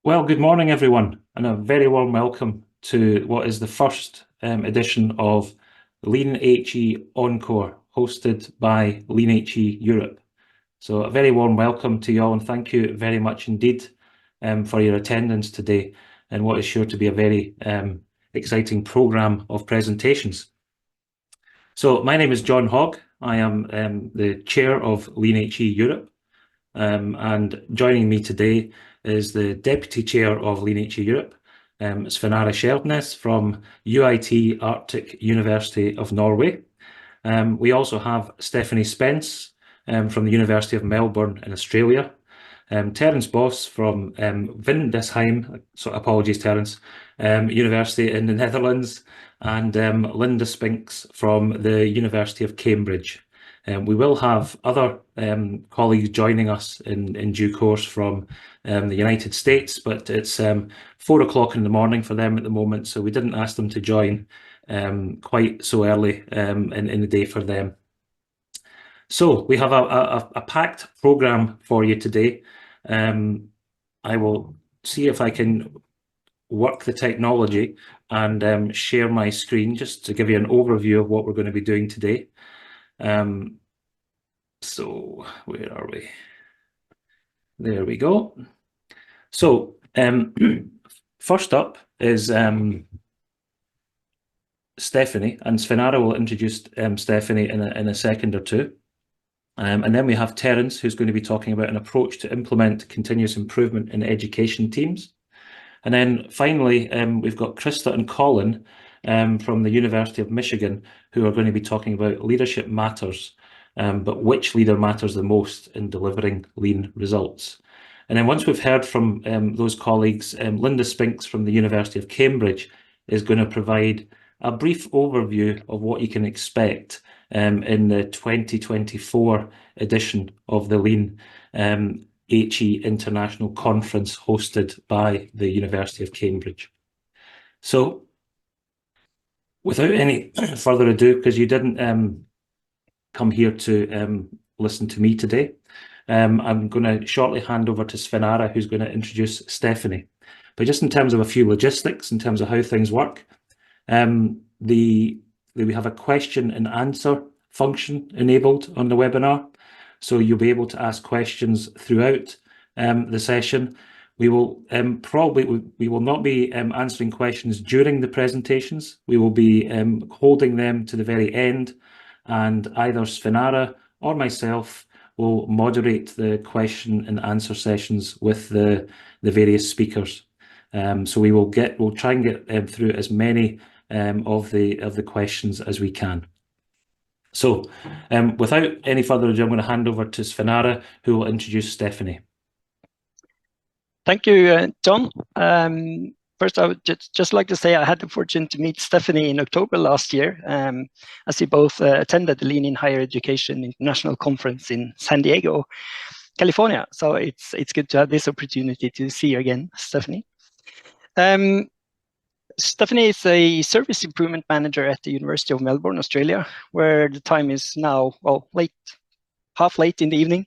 Well, good morning, everyone, and a very warm welcome to what is the first edition of Lean HE Encore, hosted by Lean HE Europe. So a very warm welcome to you all, and thank you very much indeed for your attendance today and what is sure to be a very exciting programme of presentations. So my name is John Hogg. I am the chair of Lean HE Europe, and joining me today is the Deputy Chair of Lean HE Europe, Svenare Skjeldnes from UiT Arctic University of Norway. We also have Stephanie Spence from the University of Melbourne in Australia, Terence Bos from Windesheim, so apologies Terence, University in the Netherlands, and Linda Spinks from the University of Cambridge. We will have other colleagues joining us in due course from the United States, but it's 4 o'clock in the morning for them at the moment, so we didn't ask them to join quite so early in the day for them. So we have a packed programme for you today. I will see if I can work the technology and share my screen just to give you an overview of what we're going to be doing today. So where are we? There we go. So first up is Stephanie, and Svenare will introduce Stephanie in a second or two. And then we have Terence, who's going to be talking about an approach to implement continuous improvement in education teams. And then finally, we've got Krista and Colin from the University of Michigan, who are going to be talking about leadership matters, but which leader matters the most in delivering lean results. And then once we've heard from those colleagues, Linda Spinks from the University of Cambridge is going to provide a brief overview of what you can expect in the 2024 edition of the Lean HE International Conference hosted by the University of Cambridge. So without any further ado, because you didn't come here to listen to me today, I'm going to shortly hand over to Svenare, who's going to introduce Stephanie. But just in terms of a few logistics, in terms of how things work, we have a question and answer function enabled on the webinar. So you'll be able to ask questions throughout the session. We will we will not be answering questions during the presentations. We will be holding them to the very end, and either Svenare or myself will moderate the question and answer sessions with the various speakers. So we'll try and get through as many of the questions as we can. So without any further ado, I'm going to hand over to Svenare, who will introduce Stephanie. Thank you, John. First, I would just like to say I had the fortune to meet Stephanie in October last year, as we both attended the Lean in Higher Education International Conference in San Diego, California. So it's good to have this opportunity to see you again, Stephanie. Stephanie is a service improvement manager at the University of Melbourne, Australia, where the time is now, well, half late in the evening.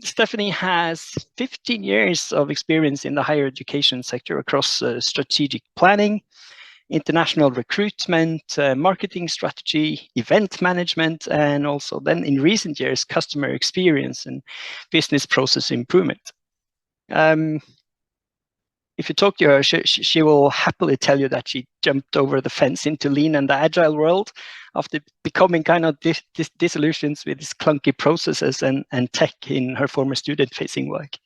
Stephanie has 15 years of experience in the higher education sector across strategic planning, international recruitment, marketing strategy, event management, and also then in recent years, customer experience and business process improvement. If you talk to her, she will happily tell you that she jumped over the fence into Lean and the Agile world after becoming kind of disillusioned with these clunky processes and tech in her former student-facing work.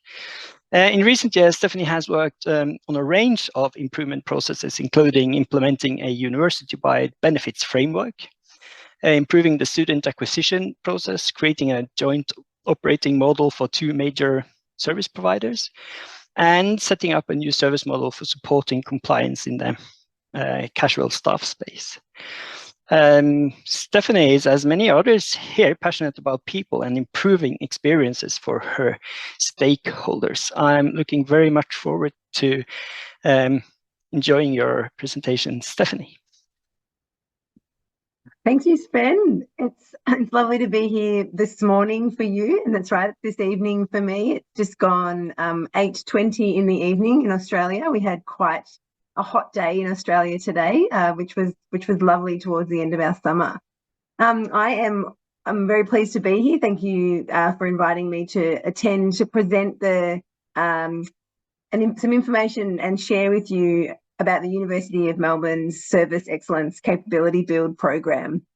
In recent years, Stephanie has worked on a range of improvement processes, including implementing a university-wide benefits framework, improving the student acquisition process, creating a joint operating model for 2 major service providers, and setting up a new service model for supporting compliance in the casual staff space. Stephanie is, as many others here, passionate about people and improving experiences for her stakeholders. I'm looking very much forward to enjoying your presentation, Stephanie. Thank you, Spen. It's lovely to be here this morning for you, and that's right, this evening for me. It's just gone 8:20 in the evening in Australia. We had quite a hot day in Australia today, which was lovely towards the end of our summer. I'm very pleased to be here. Thank you for inviting me to attend to present some information and share with you about the University of Melbourne's Service Excellence Capability Build program.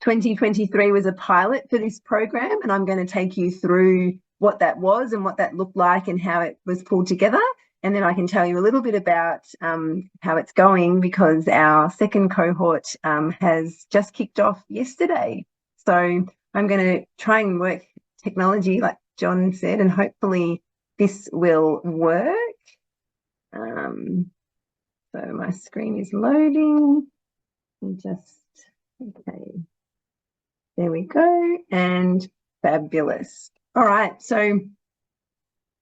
2023 was a pilot for this program, and I'm going to take you through what that was and what that looked like and how it was pulled together. And then I can tell you a little bit about how it's going, because our second cohort has just kicked off yesterday. So I'm going to try and work technology, like John said, and hopefully this will work. So my screen is loading. Okay, there we go, and fabulous. All right, so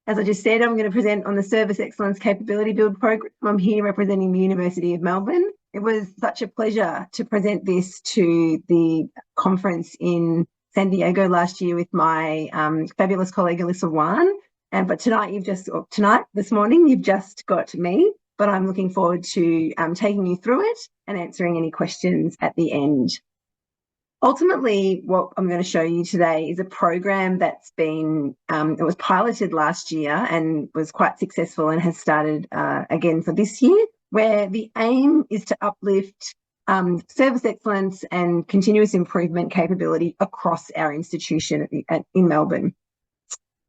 as I just said, I'm going to present on the Service Excellence Capability Build program. I'm here representing the University of Melbourne. It was such a pleasure to present this to the conference in San Diego last year with my fabulous colleague Alyssa Wan. But this morning, you've just got me, but I'm looking forward to taking you through it and answering any questions at the end. Ultimately, what I'm going to show you today is a program that's been, it was piloted last year and was quite successful and has started again for this year, where the aim is to uplift service excellence and continuous improvement capability across our institution in Melbourne.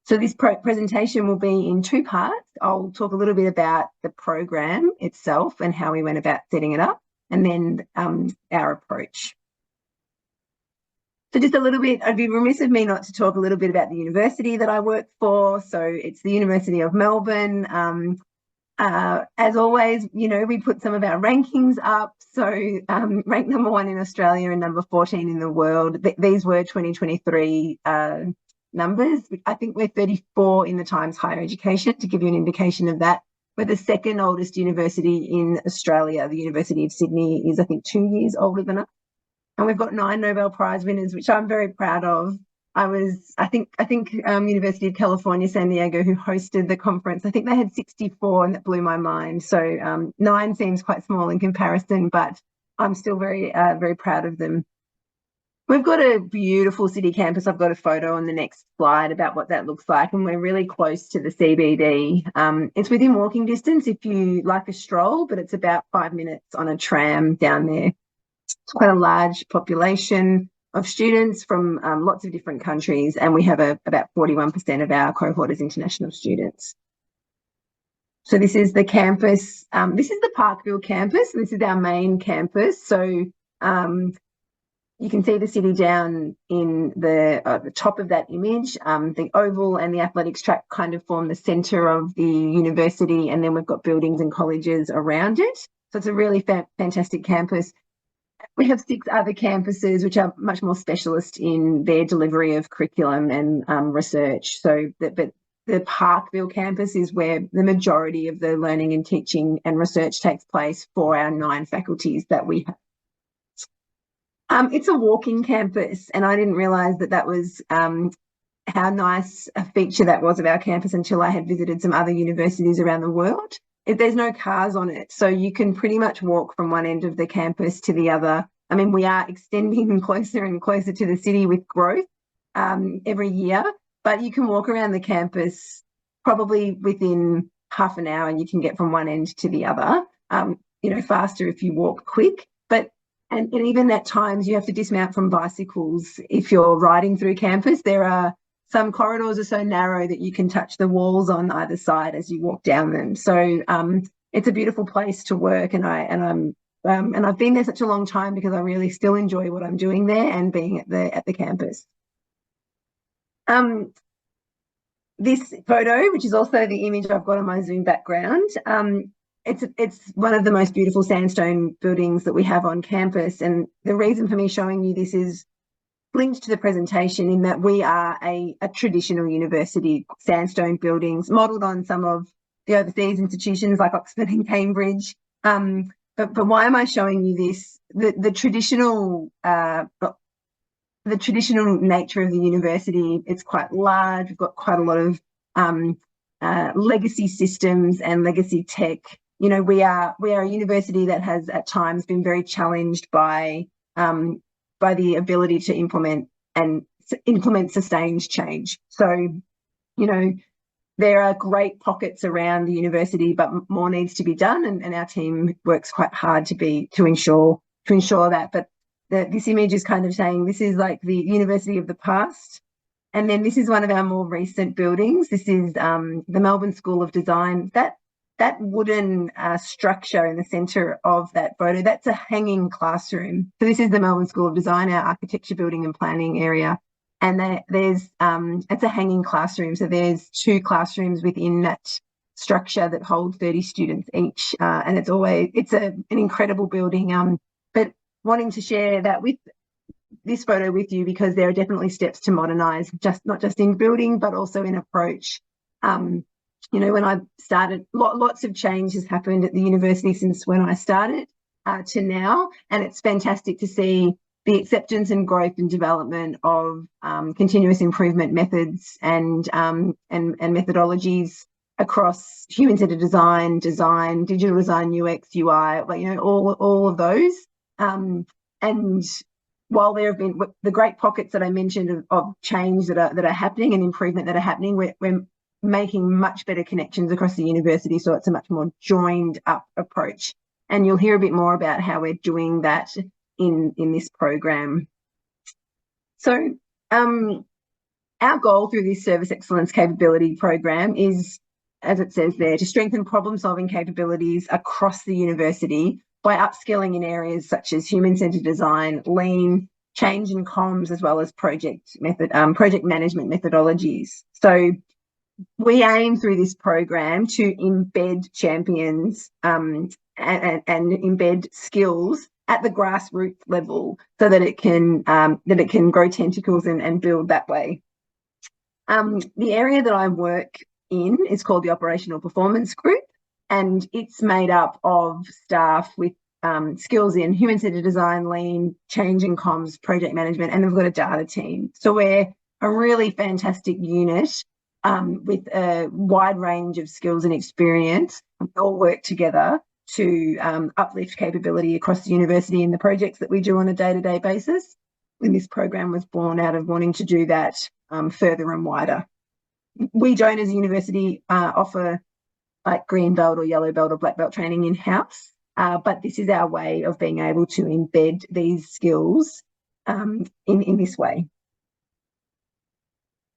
So this presentation will be in two parts. I'll talk a little bit about the program itself and how we went about setting it up, and then our approach. So just a little bit, I'd be remiss of me not to talk a little bit about the university that I work for. So it's the University of Melbourne. As always, you know, we put some of our rankings up. So ranked number 1 in Australia and number 14 in the world. These were 2023 numbers. I think we're 34 in the Times Higher Education, to give you an indication of that. We're the second oldest university in Australia. The University of Sydney is, I think, 2 years older than us. And we've got 9 Nobel Prize winners, which I'm very proud of. I think University of California, San Diego, who hosted the conference, I think they had 64, and that blew my mind. So 9 seems quite small in comparison, but I'm still very proud of them. We've got a beautiful city campus. I've got a photo on the next slide about what that looks like, and we're really close to the CBD. It's within walking distance if you like a stroll, but it's about 5 minutes on a tram down there. It's quite a large population of students from lots of different countries, and we have about 41% of our cohort as international students. So this is the campus. This is the Parkville campus. This is our main campus. So you can see the city down in the top of that image. The oval and the athletics track kind of form the centre of the university, and then we've got buildings and colleges around it. So it's a really fantastic campus. We have 6 other campuses which are much more specialist in their delivery of curriculum and research. So, but the Parkville campus is where the majority of the learning and teaching and research takes place for our 9 faculties that we have. It's a walking campus, and I didn't realise that was how nice a feature that was of our campus until I had visited some other universities around the world. There's no cars on it, so you can pretty much walk from one end of the campus to the other. I mean, we are extending closer and closer to the city with growth every year, but you can walk around the campus probably within half an hour, and you can get from one end to the other, you know, faster if you walk quick. But and even at times you have to dismount from bicycles if you're riding through campus. There are some corridors are so narrow that you can touch the walls on either side as you walk down them. So it's a beautiful place to work, and I've been there such a long time because I really still enjoy what I'm doing there and being at the campus. This photo, which is also the image I've got on my Zoom background, it's one of the most beautiful sandstone buildings that we have on campus, and the reason for me showing you this is linked to the presentation in that we are a traditional university. Sandstone buildings modelled on some of the overseas institutions like Oxford and Cambridge, but why am I showing you this? The traditional nature of the university, it's quite large. We've got quite a lot of legacy systems and legacy tech. You know, we are a university that has at times been very challenged by the ability to implement sustained change. So, you know, there are great pockets around the university, but more needs to be done, and our team works quite hard to ensure that. But this image is kind of saying this is like the university of the past, and then this is one of our more recent buildings. This is the Melbourne School of Design. That wooden structure in the centre of that photo, that's a hanging classroom. So this is the Melbourne School of Design, our architecture, building and planning area. And it's a hanging classroom. So there's 2 classrooms within that structure that hold 30 students each. And it's an incredible building. But wanting to share that with this photo with you, because there are definitely steps to modernise, not just in building, but also in approach. You know, when I started, lots of change has happened at the university since when I started to now, and it's fantastic to see the acceptance and growth and development of continuous improvement methods and methodologies across human-centered design, digital design, UX, UI, like, you know, all of those. And while there have been the great pockets that I mentioned of change that are happening and improvement that are happening, we're making much better connections across the university, so it's a much more joined up approach. And you'll hear a bit more about how we're doing that in this program. So our goal through this Service Excellence Capability Program is, as it says there, to strengthen problem-solving capabilities across the university by upskilling in areas such as human-centered design, lean, change and comms, as well as project management methodologies. So we aim through this program to embed champions and embed skills at the grassroots level, so that it can grow tentacles and build that way. The area that I work in is called the Operational Performance Group, and it's made up of staff with skills in human-centered design, lean, change and comms, project management, and we've got a data team. So we're a really fantastic unit with a wide range of skills and experience. We all work together to uplift capability across the university in the projects that we do on a day-to-day basis. And this program was born out of wanting to do that further and wider. We don't, as a university, offer like green belt or yellow belt or black belt training in-house, but this is our way of being able to embed these skills in this way.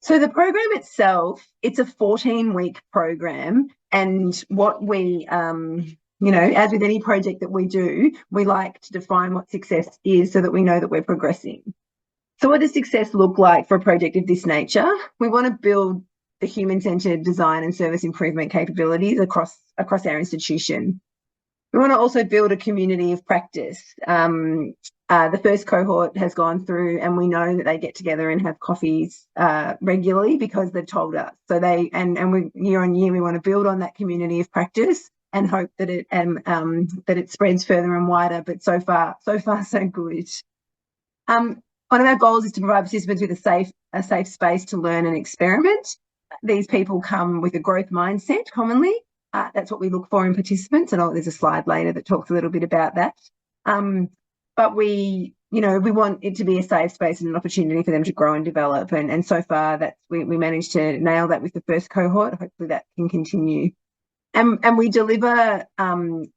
So the program itself, it's a 14-week program, and what we, you know, as with any project that we do, we like to define what success is so that we know that we're progressing. So what does success look like for a project of this nature? We want to build the human-centered design and service improvement capabilities across our institution. We want to also build a community of practice. The first cohort has gone through, and we know that they get together and have coffees regularly because they've told us. So we year on year, we want to build on that community of practice and hope that it spreads further and wider. But so far so good. One of our goals is to provide participants with a safe space to learn and experiment. These people come with a growth mindset commonly. That's what we look for in participants, and there's a slide later that talks a little bit about that. But we want it to be a safe space and an opportunity for them to grow and develop. And so far, we managed to nail that with the first cohort. Hopefully, that can continue. And we deliver on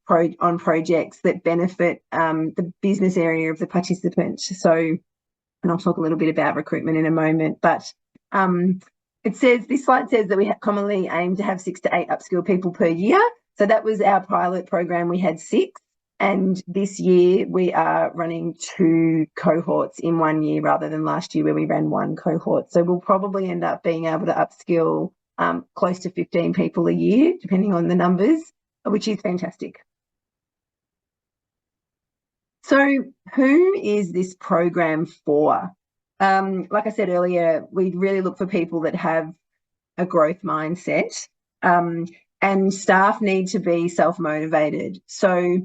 projects that benefit the business area of the participant. So, and I'll talk a little bit about recruitment in a moment, but this slide says that we commonly aim to have 6 to 8 upskilled people per year. So that was our pilot program. We had 6, and this year we are running 2 cohorts in 1 year rather than last year where we ran 1 cohort. So we'll probably end up being able to upskill close to 15 people a year, depending on the numbers, which is fantastic. So who is this program for? Like I said earlier, we really look for people that have a growth mindset, and staff need to be self-motivated. So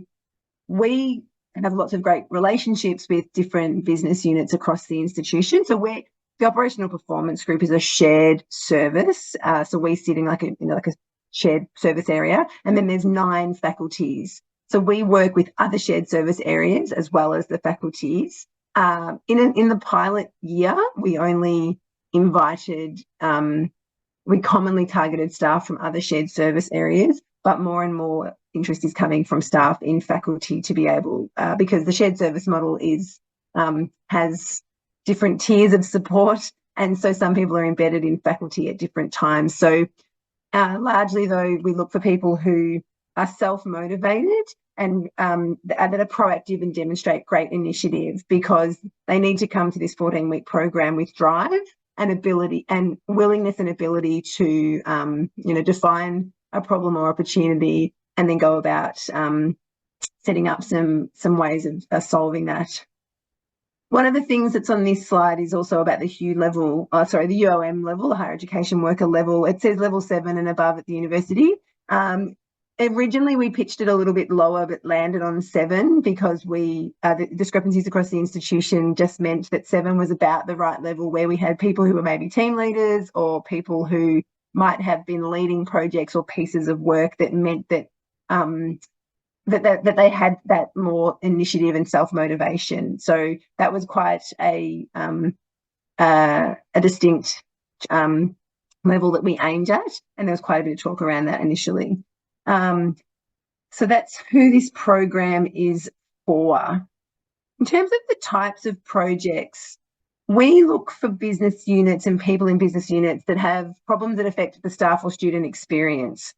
we have lots of great relationships with different business units across the institution. So the operational performance group is a shared service. So we sit in like a shared service area, and then there's 9 faculties. So we work with other shared service areas as well as the faculties. In the pilot year, we only invited, we commonly targeted staff from other shared service areas, but more and more interest is coming from staff in faculty to be able, because the shared service model has different tiers of support, and so some people are embedded in faculty at different times. So largely, though, we look for people who are self-motivated and that are proactive and demonstrate great initiative, because they need to come to this 14-week program with drive and ability and willingness and ability to define a problem or opportunity and then go about setting up some ways of solving that. One of the things that's on this slide is also about the HU level, the UOM level, the higher education worker level. It says level 7 and above at the university. Originally, we pitched it a little bit lower, but landed on 7 because the discrepancies across the institution just meant that 7 was about the right level, where we had people who were maybe team leaders or people who might have been leading projects or pieces of work that meant that that they had that more initiative and self-motivation. So that was quite a distinct level that we aimed at, and there was quite a bit of talk around that initially. So that's who this program is for. In terms of the types of projects, we look for business units and people in business units that have problems that affect the staff or student experience.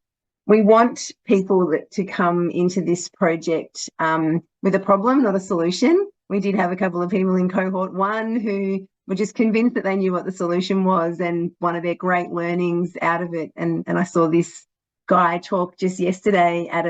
We want people to come into this project with a problem, not a solution. We did have a couple of people in cohort 1 who were just convinced that they knew what the solution was, and one of their great learnings out of it. And I saw this guy talk just yesterday at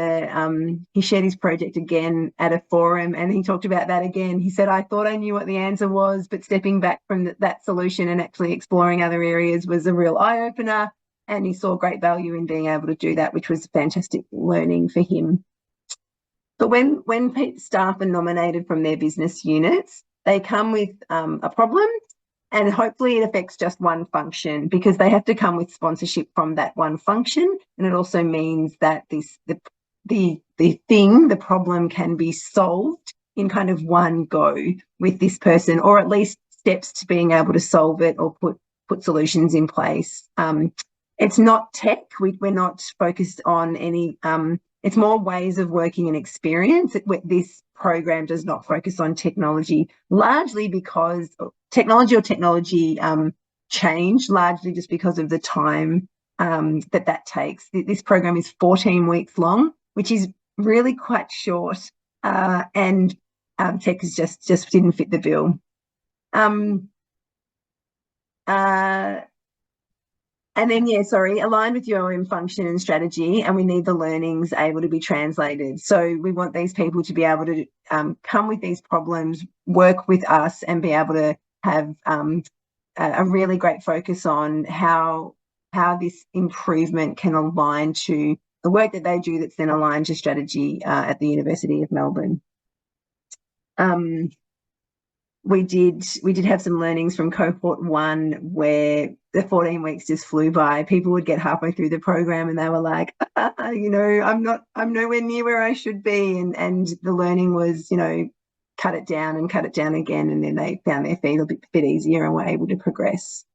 he shared his project again at a forum, and he talked about that again. He said, I thought I knew what the answer was, but stepping back from that solution and actually exploring other areas was a real eye-opener, and he saw great value in being able to do that, which was fantastic learning for him. But when staff are nominated from their business units, they come with a problem, and hopefully it affects just one function, because they have to come with sponsorship from that one function. And it also means that the problem can be solved in kind of one go with this person, or at least steps to being able to solve it or put solutions in place. It's not tech. We're not focused on any, it's more ways of working and experience. This program does not focus on technology, largely because technology change, largely just because of the time that takes. This program is 14 weeks long, which is really quite short, and tech is just didn't fit the bill. And then, aligned with UOM function and strategy, and we need the learnings able to be translated. So we want these people to be able to come with these problems, work with us, and be able to have a really great focus on how this improvement can align to the work that they do that's then aligned to strategy at the University of Melbourne. We did have some learnings from cohort 1 where the 14 weeks just flew by. People would get halfway through the program and they were like, I'm nowhere near where I should be. And the learning was, cut it down again. And then they found their feet a bit easier and were able to progress.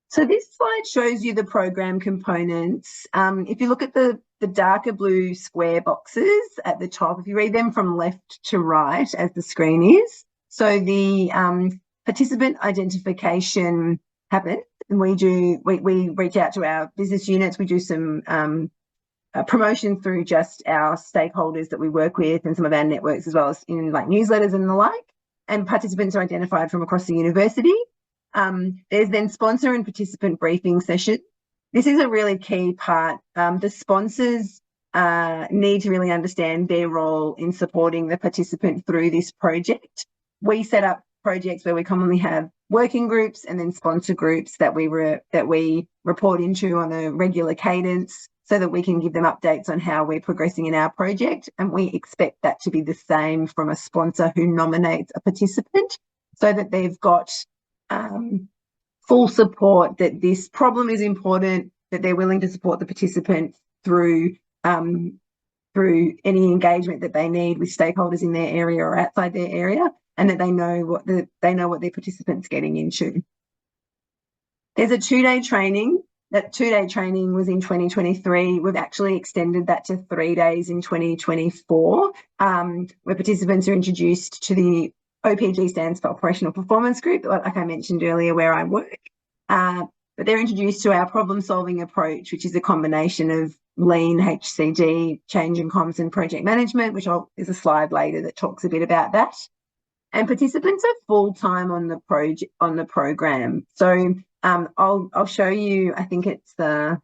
So this slide shows you the program components. If you look at the darker blue square boxes at the top, if you read them from left to right as the screen is, so the participant identification happens, and we reach out to our business units. We do some promotion through just our stakeholders that we work with and some of our networks, as well as in like newsletters and the like. And participants are identified from across the university. There's then sponsor and participant briefing session. This is a really key part. The sponsors need to really understand their role in supporting the participant through this project. We set up projects where we commonly have working groups and then sponsor groups that we report into on a regular cadence. so that we can give them updates on how we're progressing in our project. And we expect that to be the same from a sponsor who nominates a participant, so that they've got full support that this problem is important, that they're willing to support the participant through any engagement that they need with stakeholders in their area or outside their area, and that they know what their participants getting into. There's a 2-day training. That 2-day training was in 2023. We've actually extended that to 3 days in 2024, where participants are introduced to the OPG, stands for Operational Performance Group, like I mentioned earlier, where I work. But they're introduced to our problem-solving approach, which is a combination of lean, HCD, change and comms, and project management, which there's a slide later that talks a bit about that. And participants are full-time on the program. So I'll show you, I think it's the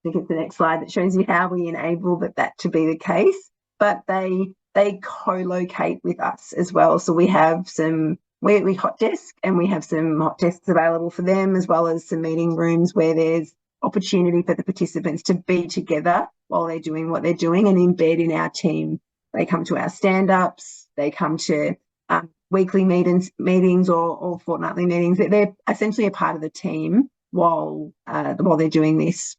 next slide that shows you how we enable that to be the case. But they co-locate with us as well. So we have we hot desk, and we have some hot desks available for them, as well as some meeting rooms where there's opportunity for the participants to be together while they're doing what they're doing and embed in our team. They come to our stand-ups, they come to weekly meetings or fortnightly meetings. They're essentially a part of the team while they're doing this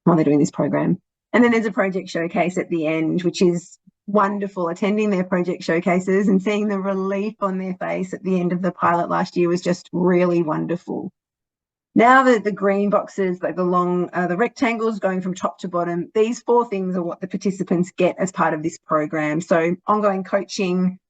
program. And then there's a project showcase at the end, which is wonderful. Attending their project showcases and seeing the relief on their face at the end of the pilot last year was just really wonderful. Now the green boxes, like the rectangles going from top to bottom, these 4 things are what the participants get as part of this program. So ongoing coaching,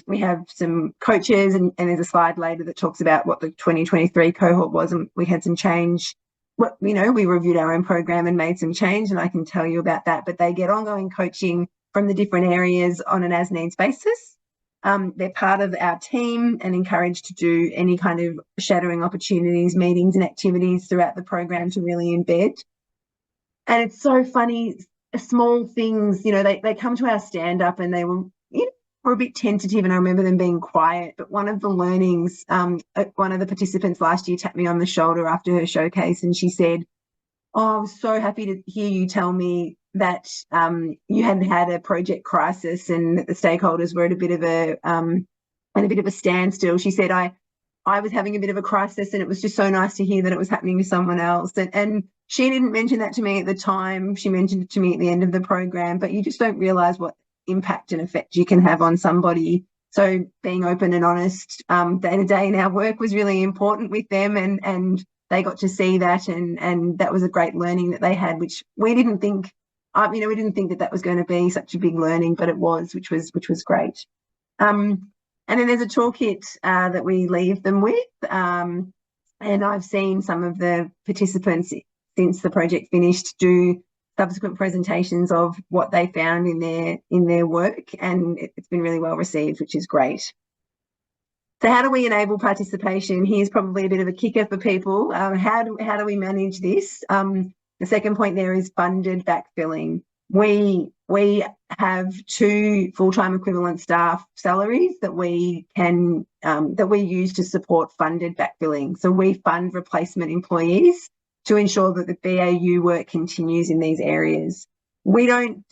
we have some coaches, and there's a slide later that talks about what the 2023 cohort was, and we had some change. We reviewed our own program and made some change, and I can tell you about that. But they get ongoing coaching from the different areas on an as-needs basis. They're part of our team and encouraged to do any kind of shadowing opportunities, meetings and activities throughout the program to really embed. And it's so funny, small things, they come to our stand-up and they were a bit tentative, and I remember them being quiet. But one of the learnings, one of the participants last year tapped me on the shoulder after her showcase, and she said, "Oh, I was so happy to hear you tell me that you hadn't had a project crisis and that the stakeholders were at a bit of a standstill." She said, I was having a bit of a crisis, and it was just so nice to hear that it was happening to someone else. And she didn't mention that to me at the time. She mentioned it to me at the end of the program, but you just don't realise what impact and effect you can have on somebody. So being open and honest day to day in our work was really important with them, and they got to see that, and that was a great learning that they had, which we didn't think, we didn't think that was going to be such a big learning, but it was, which was great. And then there's a toolkit that we leave them with, and I've seen some of the participants since the project finished do subsequent presentations of what they found in their work, and it's been really well received, which is great. So how do we enable participation? Here's probably a bit of a kicker for people. How do we manage this? The second point there is funded backfilling. We have 2 full-time equivalent staff salaries that we use to support funded backfilling. So we fund replacement employees to ensure that the BAU work continues in these areas. We don't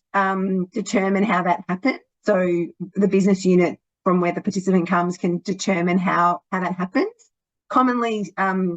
determine how that happens. So the business unit from where the participant comes can determine how that happens. Commonly,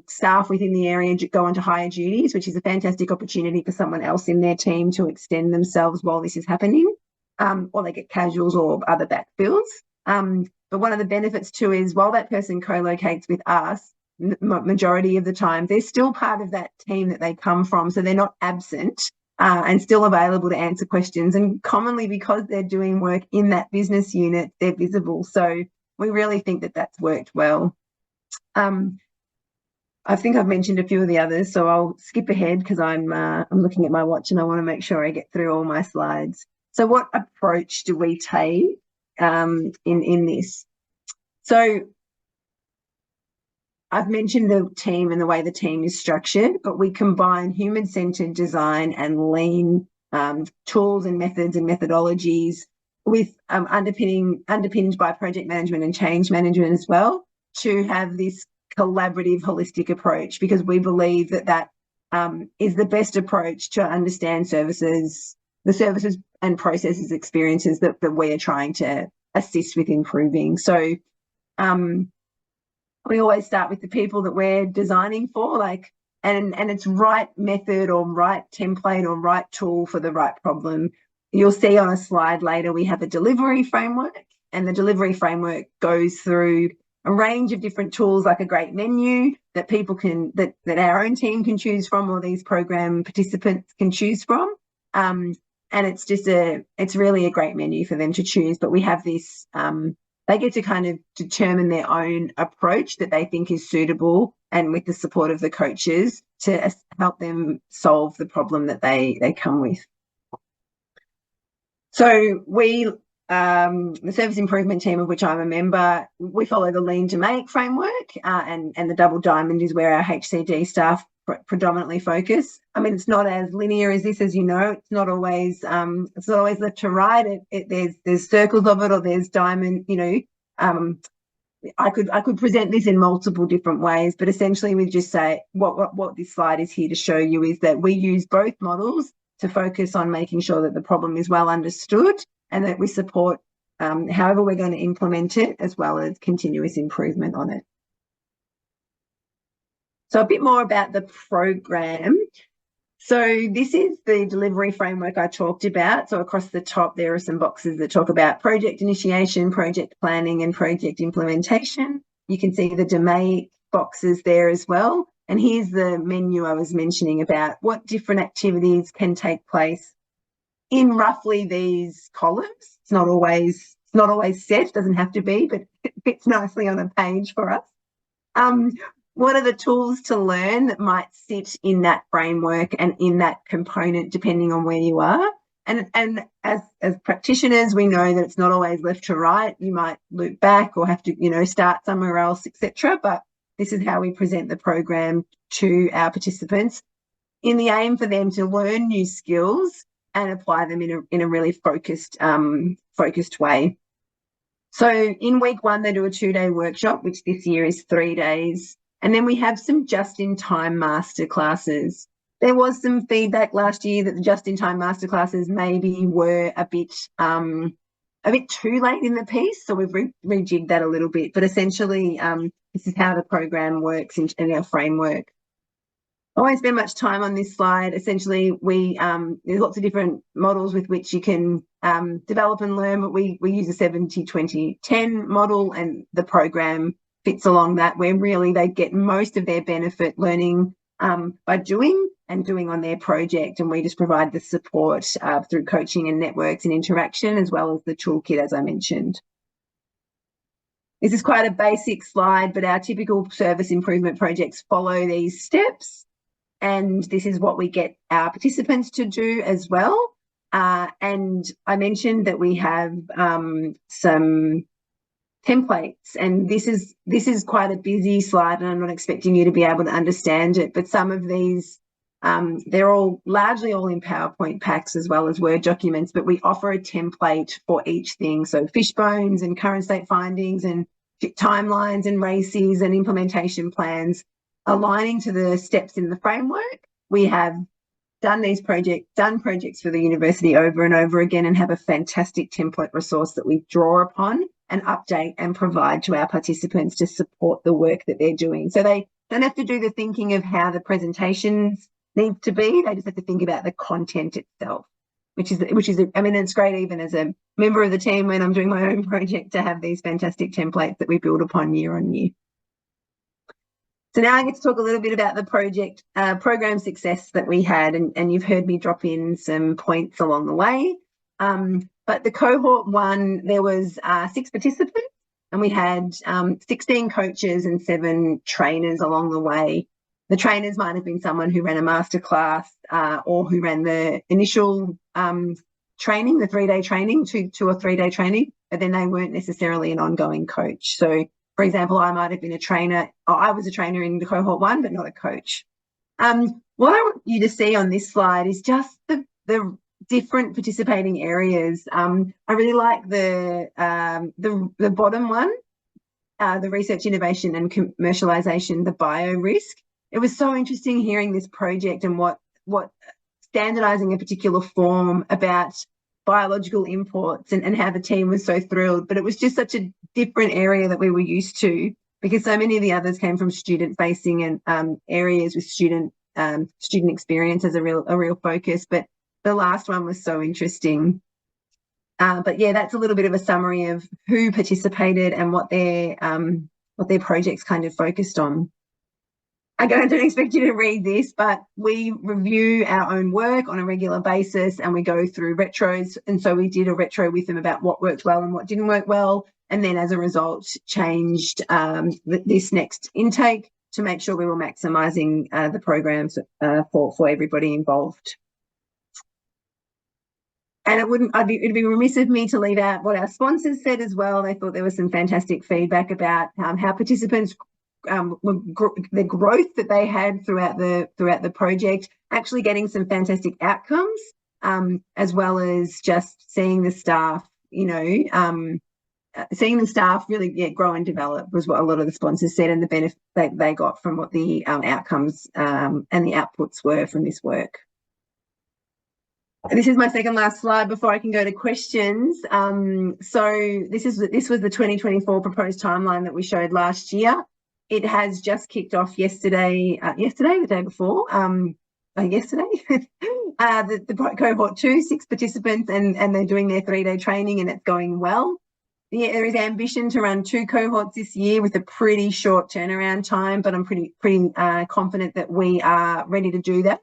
staff within the area go on to higher duties, which is a fantastic opportunity for someone else in their team to extend themselves while this is happening, or they get casuals or other backfills. But one of the benefits too is while that person co-locates with us, majority of the time, they're still part of that team that they come from, so they're not absent and still available to answer questions. And commonly, because they're doing work in that business unit, they're visible. So we really think that that's worked well. I think I've mentioned a few of the others, so I'll skip ahead because I'm looking at my watch and I want to make sure I get through all my slides. So what approach do we take in this? So I've mentioned the team and the way the team is structured, but we combine human-centered design and lean tools and methods and methodologies with underpinned by project management and change management as well, to have this collaborative, holistic approach, because we believe that is the best approach to understand the services and processes experiences that we are trying to assist with improving. So we always start with the people that we're designing for, and it's right method or right template or right tool for the right problem. You'll see on a slide later, we have a delivery framework, and the delivery framework goes through a range of different tools, like a great menu that people can, that our own team can choose from, or these program participants can choose from. And it's really a great menu for them to choose. But we have this, they get to kind of determine their own approach that they think is suitable, and with the support of the coaches to help them solve the problem that they come with. So we, the service improvement team, of which I'm a member, we follow the Lean to Make framework, and the double diamond is where our HCD staff predominantly focus. I mean, it's not as linear as this, as you know. It's not always left to right. There's circles of it, or there's diamond. I could present this in multiple different ways, but essentially we just say what this slide is here to show you is that we use both models to focus on making sure that the problem is well understood, and that we support however we're going to implement it, as well as continuous improvement on it. So a bit more about the program. So this is the delivery framework I talked about. So across the top, there are some boxes that talk about project initiation, project planning, and project implementation. You can see the DMAIC boxes there as well. And here's the menu I was mentioning about what different activities can take place in roughly these columns. It's not always set, doesn't have to be, but it fits nicely on a page for us. What are the tools to learn that might sit in that framework and in that component, depending on where you are? And as practitioners, we know that it's not always left to right. You might loop back or have to, start somewhere else, etc. But this is how we present the program to our participants, in the aim for them to learn new skills and apply them in a really focused way. So in week 1, they do a 2-day workshop, which this year is 3 days. And then we have some just-in-time masterclasses. There was some feedback last year that the just-in-time masterclasses maybe were a bit too late in the piece, so we've rejigged that a little bit. But essentially, this is how the program works in our framework. I won't spend much time on this slide. Essentially, there's lots of different models with which you can develop and learn, but we use a 70-20-10 model, and the program fits along that, where really they get most of their benefit learning by doing on their project, and we just provide the support through coaching and networks and interaction, as well as the toolkit, as I mentioned. This is quite a basic slide, but our typical service improvement projects follow these steps, and this is what we get our participants to do as well. And I mentioned that we have some templates, and this is quite a busy slide, and I'm not expecting you to be able to understand it, but some of these they're largely all in PowerPoint packs as well as Word documents, but we offer a template for each thing. So fishbones and current state findings and timelines and RACIs and implementation plans aligning to the steps in the framework. We have done projects for the university over and over again, and have a fantastic template resource that we draw upon and update and provide to our participants to support the work that they're doing. So they don't have to do the thinking of how the presentations need to be. They just have to think about the content itself, which is, I mean, it's great even as a member of the team when I'm doing my own project to have these fantastic templates that we build upon year on year. So now I get to talk a little bit about the project program success that we had, and you've heard me drop in some points along the way. But the cohort 1, there was 6 participants, and we had 16 coaches and 7 trainers along the way. The trainers might have been someone who ran a masterclass or who ran the initial training, the 3-day training, 2 or 3-day training, but then they weren't necessarily an ongoing coach. So, for example, I might have been a trainer, or I was a trainer in the cohort 1, but not a coach. What I want you to see on this slide is just the different participating areas. I really like the bottom one, the research, innovation and commercialization, the bio risk. it was so interesting hearing this project and what standardizing a particular form about biological imports and how the team was so thrilled. But it was just such a different area that we were used to, because so many of the others came from student facing and areas with student experience as a real focus. But the last one was so interesting. But yeah, that's a little bit of a summary of who participated and what their projects kind of focused on. I don't expect you to read this, but we review our own work on a regular basis and we go through retros. And so we did a retro with them about what worked well and what didn't work well. And then as a result, changed this next intake to make sure we were maximising the programs for everybody involved. And it'd be remiss of me to leave out what our sponsors said as well. They thought there was some fantastic feedback about how participants the growth that they had throughout the project, actually getting some fantastic outcomes, as well as just seeing the staff, seeing the staff really grow and develop was what a lot of the sponsors said, and the benefit that they got from what the outcomes and the outputs were from this work. This is my second last slide before I can go to questions. So this was the 2024 proposed timeline that we showed last year. It has just kicked off yesterday, the day before, yesterday, the cohort 2, 6 participants, and they're doing their 3-day training, and it's going well. Yeah, there is ambition to run 2 cohorts this year with a pretty short turnaround time, but I'm pretty confident that we are ready to do that.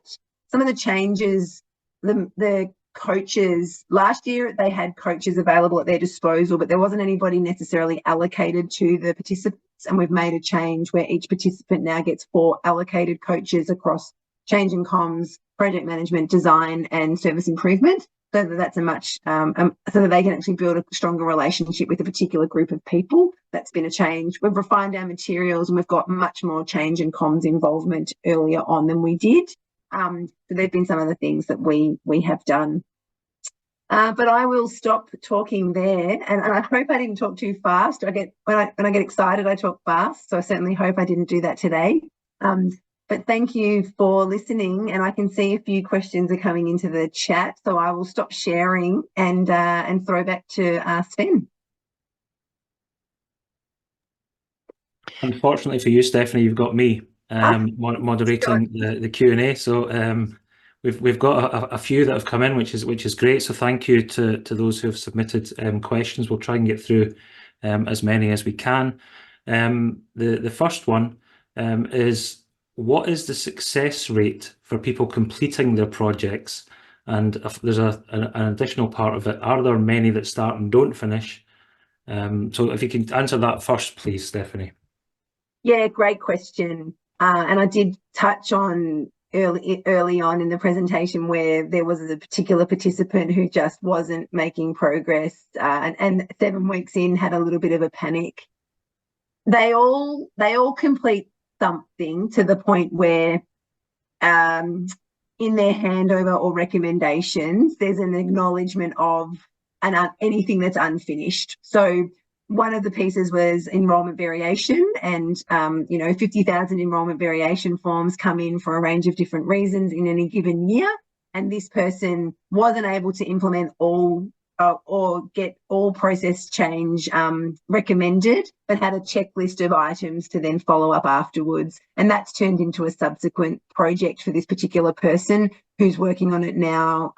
Some of the changes, the coaches, last year they had coaches available at their disposal, but there wasn't anybody necessarily allocated to the participants, and we've made a change where each participant now gets 4 allocated coaches across change and comms, project management, design and service improvement, so that that's a much so that they can actually build a stronger relationship with a particular group of people. That's been a change. We've refined our materials and we've got much more change and comms involvement earlier on than we did. So there've been some of the things that we have done. But I will stop talking there, and I hope I didn't talk too fast. When I get excited, I talk fast, so I certainly hope I didn't do that today. But thank you for listening, and I can see a few questions are coming into the chat, so I will stop sharing and throw back to Sven. Unfortunately for you, Stephanie, you've got me moderating the Q&A. So we've got a few that have come in, which is great. So thank you to those who have submitted questions. We'll try and get through as many as we can. The first one is, what is the success rate for people completing their projects? And if there's an additional part of it, are there many that start and don't finish? So if you can answer that first, please, Stephanie. Yeah, great question. And I did touch on early on in the presentation where there was a particular participant who just wasn't making progress, and 7 weeks in had a little bit of a panic. They all complete something to the point where in their handover or recommendations there's an acknowledgement of anything that's unfinished. So one of the pieces was enrolment variation, and 50,000 enrolment variation forms come in for a range of different reasons in any given year, and this person wasn't able to implement all or get all process change recommended, but had a checklist of items to then follow up afterwards, and that's turned into a subsequent project for this particular person who's working on it now,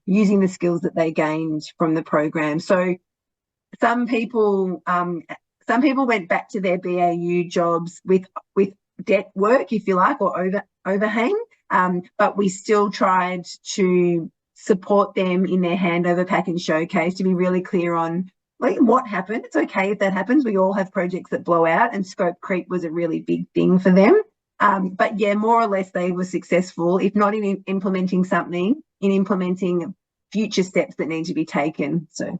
using the skills that they gained from the program. So some people went back to their BAU jobs with debt work, if you like, or overhang, but we still tried to support them in their handover pack and showcase to be really clear on what happened. It's okay if that happens. We all have projects that blow out, and scope creep was a really big thing for them. But yeah, more or less they were successful, if not in implementing something, in implementing future steps that need to be taken. So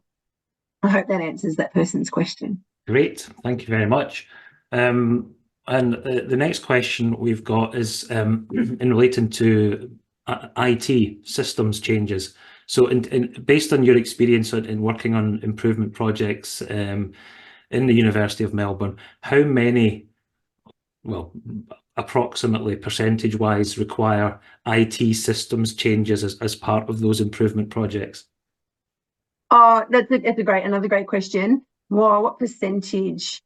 I hope that answers that person's question. Great, thank you very much. And the next question we've got is in relating to IT systems changes. So based on your experience in working on improvement projects in the University of Melbourne, how many, well, approximately percentage-wise require IT systems changes as part of those improvement projects? Oh, that's another great question. Wow, what percentage?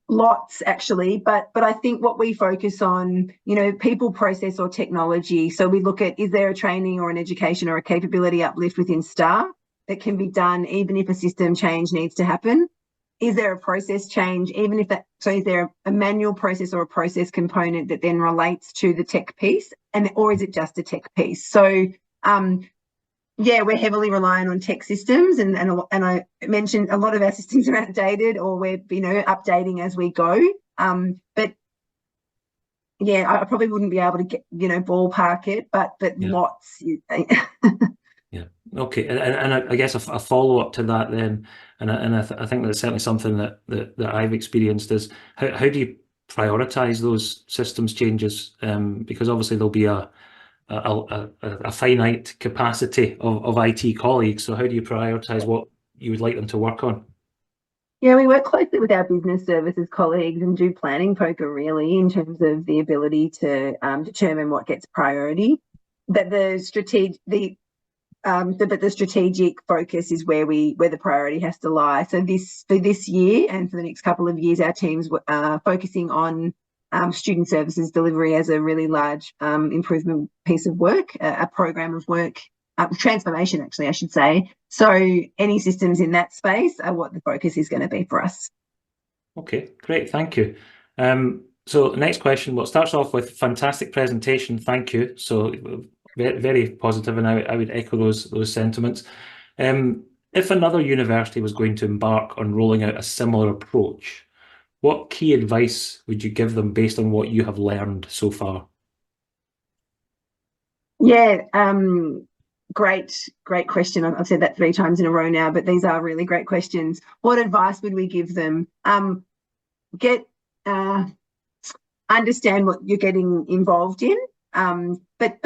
Lots actually, but I think what we focus on, you know, people, process or technology. So we look at, is there a training or an education or a capability uplift within staff that can be done even if a system change needs to happen? Is there a process change, even if that, so is there a manual process or a process component that then relates to the tech piece, or is it just a tech piece? So yeah, we're heavily reliant on tech systems, and I mentioned a lot of our systems are outdated, or we're, you know, updating as we go. But yeah, I probably wouldn't be able to get, you know, ballpark it, but lots. Yeah. Okay. And I guess a follow up to that then, and I think that's certainly something that I've experienced is how do you prioritize those systems changes? Because obviously there'll be a finite capacity of IT colleagues. So how do you prioritize what you would like them to work on? Yeah, we work closely with our business services colleagues and do planning poker really in terms of the ability to determine what gets priority. But the strategic focus is where the priority has to lie. So for this year and for the next couple of years, our teams are focusing on student services delivery as a really large improvement piece of work, a program of work, transformation actually, I should say. So any systems in that space are what the focus is going to be for us. Okay, great, thank you. So next question, well, it starts off with fantastic presentation, thank you. So very, very positive, and I would echo those sentiments. If another university was going to embark on rolling out a similar approach, what key advice would you give them based on what you have learned so far? Yeah, great question. I've said that 3 times in a row now, but these are really great questions. What advice would we give them? Understand what you're getting involved in, but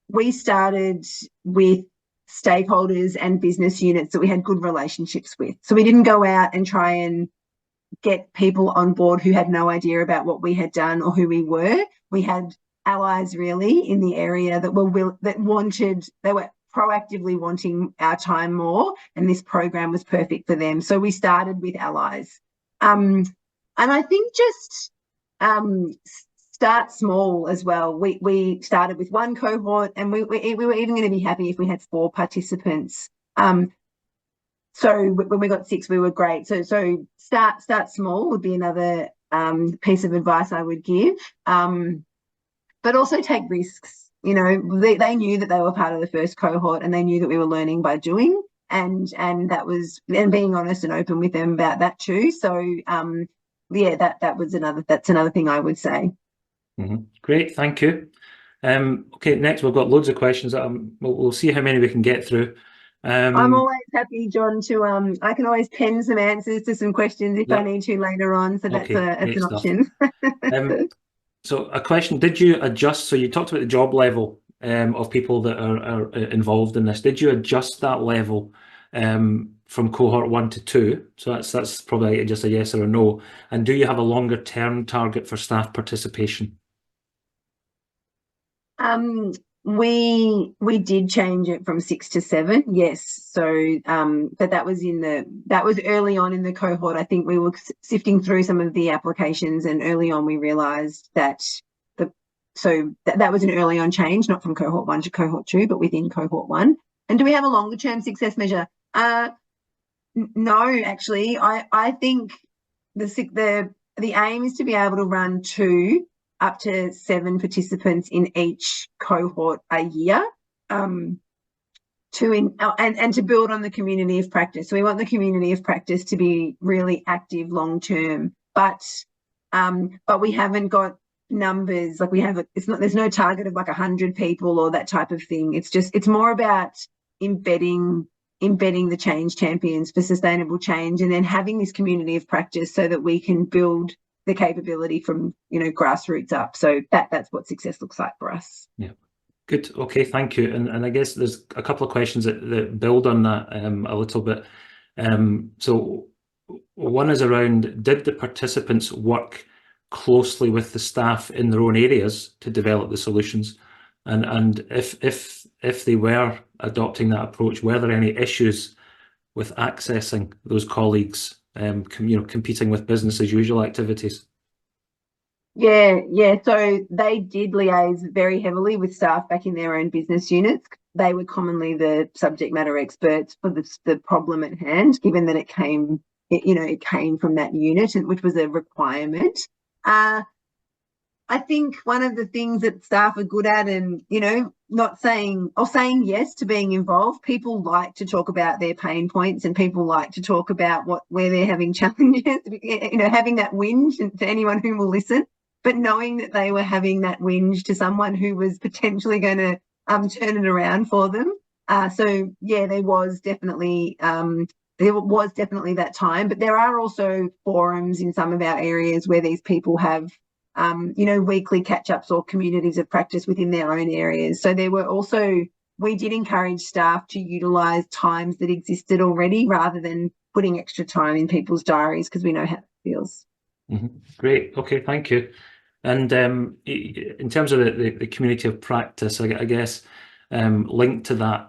we started with stakeholders and business units that we had good relationships with. So we didn't go out and try and get people on board who had no idea about what we had done or who we were. We had allies really in the area that were proactively wanting our time more, and this program was perfect for them. So we started with allies. And I think just start small as well. We started with 1 cohort, and we were even going to be happy if we had 4 participants. So when we got 6, we were great. So start small would be another piece of advice I would give. But also take risks. You know, they knew that they were part of the first cohort, and they knew that we were learning by doing, and being honest and open with them about that too. So yeah, that's another thing I would say. Mm-hmm. Great, thank you. Okay, next we've got loads of questions. We'll see how many we can get through. I'm always happy, John, to I can always pen some answers to some questions if I need to later on. So that's an option. So a question, did you adjust, so you talked about the job level of people that are involved in this. Did you adjust that level from cohort 1 to 2? So that's probably just a yes or a no. And do you have a longer term target for staff participation? We did change it from 6 to 7, yes. So but that was early on in the cohort. I think we were sifting through some of the applications, and early on we realized that that was an early on change, not from cohort 1 to cohort 2, but within cohort 1. And do we have a longer term success measure? No, actually. I think the aim is to be able to run 2 up to 7 participants in each cohort a year, and to build on the community of practice. So we want the community of practice to be really active long term, but we haven't got numbers like there's no target of like 100 people or that type of thing. It's more about embedding the change champions for sustainable change, and then having this community of practice so that we can build the capability from, you know, grassroots up. So that's what success looks like for us. Yeah, good. Okay, thank you. And I guess there's a couple of questions that build on that a little bit. So One is around, did the participants work closely with the staff in their own areas to develop the solutions? And if they were adopting that approach, were there any issues with accessing those colleagues, competing with business as usual activities? Yeah. So they did liaise very heavily with staff back in their own business units. They were commonly the subject matter experts for the problem at hand, given that it came from that unit, which was a requirement. I think one of the things that staff are good at, and not saying or saying yes to being involved, people like to talk about their pain points, and people like to talk about where they're having challenges, having that whinge to anyone who will listen, but knowing that they were having that whinge to someone who was potentially going to turn it around for them. So yeah, there was definitely that time, but there are also forums in some of our areas where these people have weekly catch-ups or communities of practice within their own areas. So we did encourage staff to utilise times that existed already rather than putting extra time in people's diaries, because we know how it feels. Great. Okay, thank you. And in terms of the community of practice, I guess linked to that,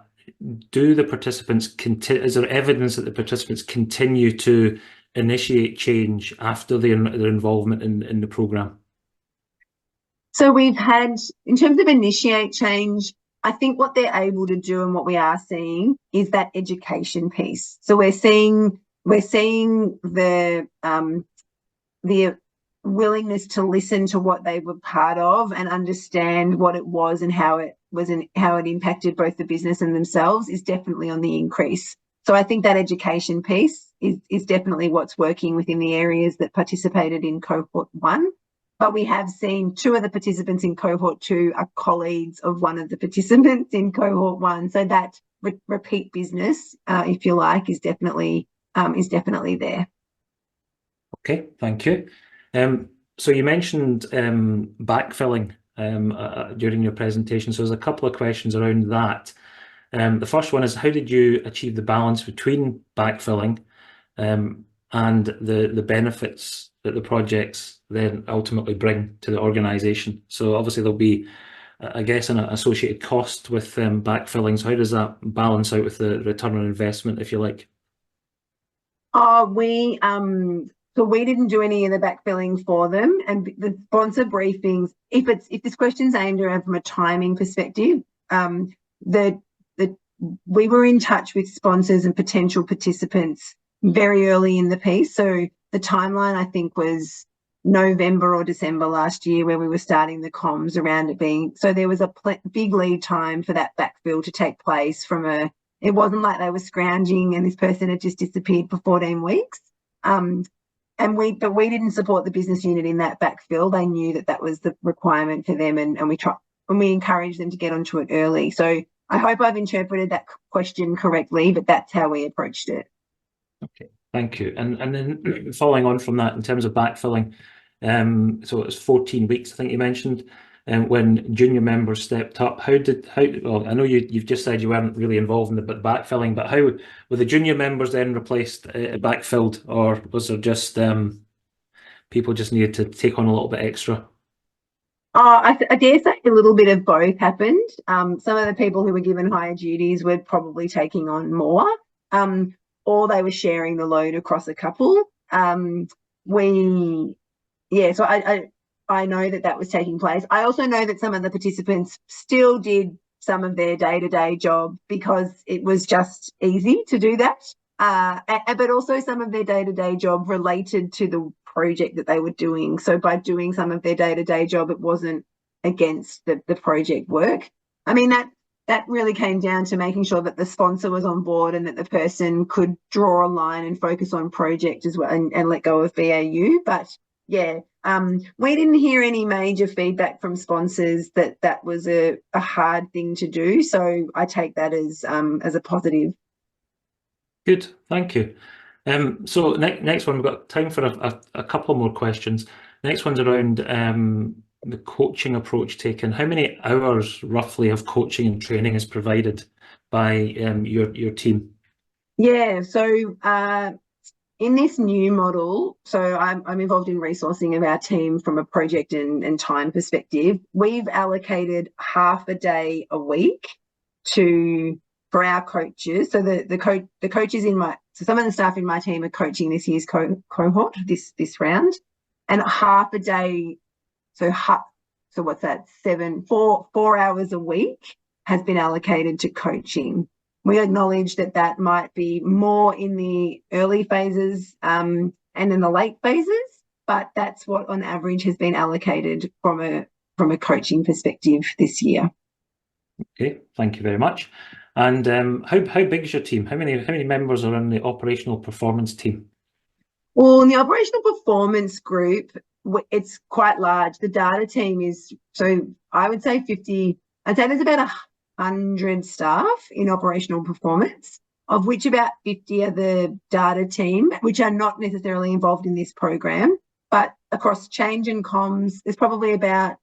do the participants is there evidence that the participants continue to initiate change after their involvement in the programme? So we've had, in terms of initiate change, I think what they're able to do and what we are seeing is that education piece. So we're seeing the willingness to listen to what they were part of and understand what it was and how it impacted both the business and themselves is definitely on the increase. So I think that education piece is definitely what's working within the areas that participated in cohort 1. But we have seen 2 of the participants in cohort 2 are colleagues of one of the participants in cohort 1. So that repeat business, if you like, is definitely there. Okay, thank you. So you mentioned backfilling during your presentation. So there's a couple of questions around that. The first one is, how did you achieve the balance between backfilling and the benefits that the projects then ultimately bring to the organisation? So obviously there'll be, I guess, an associated cost with backfilling. So how does that balance out with the return on investment, if you like? So we didn't do any of the backfilling for them, and the sponsor briefings, if this question's aimed around from a timing perspective, we were in touch with sponsors and potential participants very early in the piece. So the timeline, I think, was November or December last year, where we were starting the comms around it being. So there was a big lead time for that backfill to take place. It wasn't like they were scrounging and this person had just disappeared for 14 weeks. But we didn't support the business unit in that backfill. They knew that was the requirement for them, and we encouraged them to get onto it early. So I hope I've interpreted that question correctly, but that's how we approached it. Okay, thank you. And then following on from that, in terms of backfilling, so it was 14 weeks, I think you mentioned, when junior members stepped up. Well, I know you've just said you weren't really involved in the backfilling, but how were the junior members then replaced, backfilled, or was there just people just needed to take on a little bit extra? I dare say a little bit of both happened. Some of the people who were given higher duties were probably taking on more, or they were sharing the load across a couple. So I know that was taking place. I also know that some of the participants still did some of their day-to-day job because it was just easy to do that. But also some of their day-to-day job related to the project that they were doing. So by doing some of their day-to-day job, it wasn't against the project work. I mean, that really came down to making sure that the sponsor was on board and that the person could draw a line and focus on project as well and let go of BAU. But yeah, we didn't hear any major feedback from sponsors that was a hard thing to do. So I take that as a positive. Good, thank you. So next one, we've got time for a couple more questions. Next one's around the coaching approach taken. How many hours roughly of coaching and training is provided by your team? Yeah, so in this new model, so I'm involved in resourcing of our team from a project and time perspective. We've allocated half a day a week for our coaches. So the coaches so some of the staff in my team are coaching this year's cohort this round, and half a day. So what's that? 4 hours a week has been allocated to coaching. We acknowledge that might be more in the early phases and in the late phases, but that's what on average has been allocated from a coaching perspective this year. Okay, thank you very much. And how big is your team? How many members are in the operational performance team? Well, in the operational performance group, it's quite large. The data team is, so I would say 50. I'd say there's about 100 staff in operational performance, of which about 50 are the data team, which are not necessarily involved in this program. But across change and comms, there's probably about,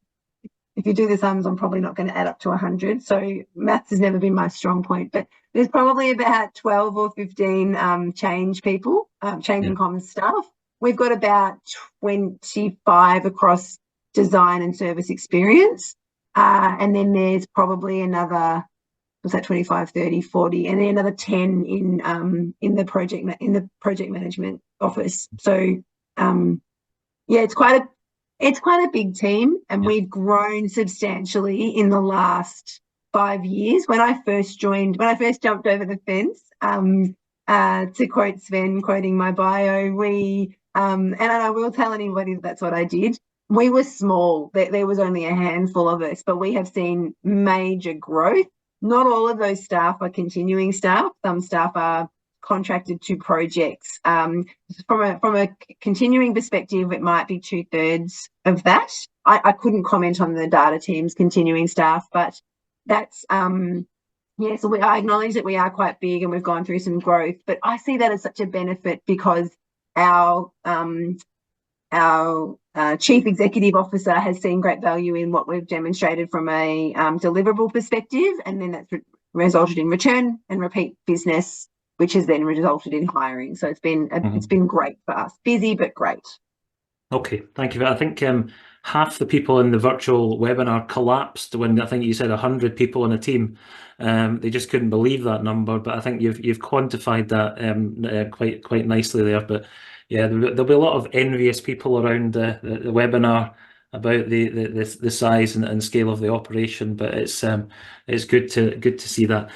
if you do the sums, I'm probably not going to add up to 100. So maths has never been my strong point, but there's probably about 12 or 15 change people, change and comms staff. We've got about 25 across design and service experience. And then there's probably another, was that 25, 30, 40, and then another 10 in the project management office. So yeah, it's quite a big team, and we've grown substantially in the last 5 years. When I first jumped over the fence, to quote Sven, quoting my bio, and I will tell anybody that's what I did. We were small. There was only a handful of us, but we have seen major growth. Not all of those staff are continuing staff. Some staff are contracted to projects. From a continuing perspective, it might be 2/3 of that. I couldn't comment on the data team's continuing staff, but that's so I acknowledge that we are quite big and we've gone through some growth, but I see that as such a benefit because our Chief Executive Officer has seen great value in what we've demonstrated from a deliverable perspective, and then that's resulted in return and repeat business, which has then resulted in hiring. So it's been great for us. Busy but great. Okay, thank you. I think half the people in the virtual webinar collapsed when I think you said 100 people on a team. They just couldn't believe that number, but I think you've quantified that quite nicely there. But yeah, there'll be a lot of envious people around the webinar about the size and scale of the operation. But it's good to see that.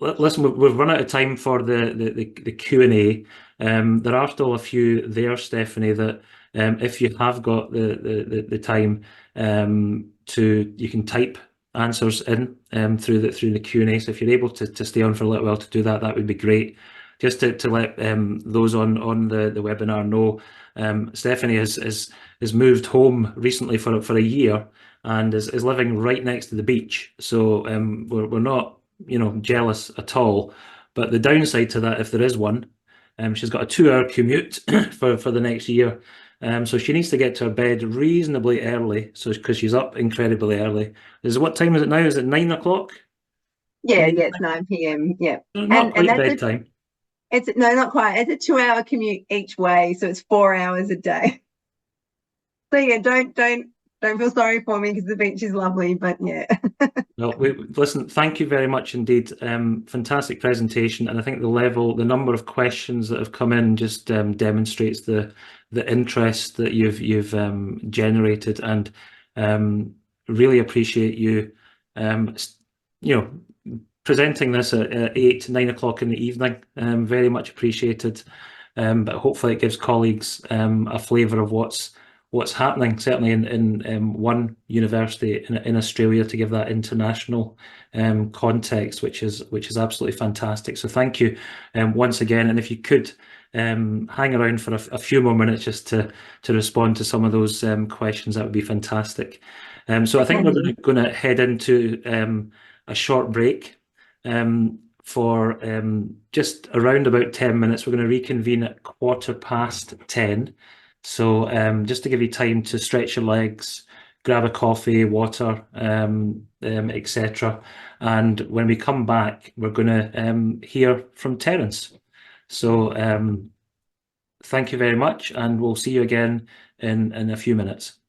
Listen, we've run out of time for the Q&A. There are still a few there, Stephanie, that if you have got the time you can type answers in through the Q&A. So if you're able to stay on for a little while to do that, that would be great. Just to let those on the webinar know, Stephanie has moved home recently for a year and is living right next to the beach. So we're not jealous at all. But the downside to that, if there is one, she's got a 2-hour commute for the next year. So she needs to get to her bed reasonably early, because she's up incredibly early. What time is it now? Is it 9 o'clock? Yeah, it's 9 p.m. Yeah, not quite bedtime. No, not quite. It's a 2-hour commute each way, so it's 4 hours a day. So yeah, don't feel sorry for me because the beach is lovely, but yeah. Well, listen, thank you very much indeed. Fantastic presentation, and I think the number of questions that have come in just demonstrates the interest that you've generated, and really appreciate you presenting this at 8, 9 o'clock in the evening. Very much appreciated. But hopefully it gives colleagues a flavour of what's happening, certainly in one university in Australia, to give that international context, which is absolutely fantastic. So thank you once again. And if you could hang around for a few more minutes just to respond to some of those questions, that would be fantastic. So I think we're going to head into a short break for just around about 10 minutes. We're going to reconvene at 10:15. So just to give you time to stretch your legs, grab a coffee, water, etc. And when we come back, we're going to hear from Terence. So thank you very much, and we'll see you again in a few minutes.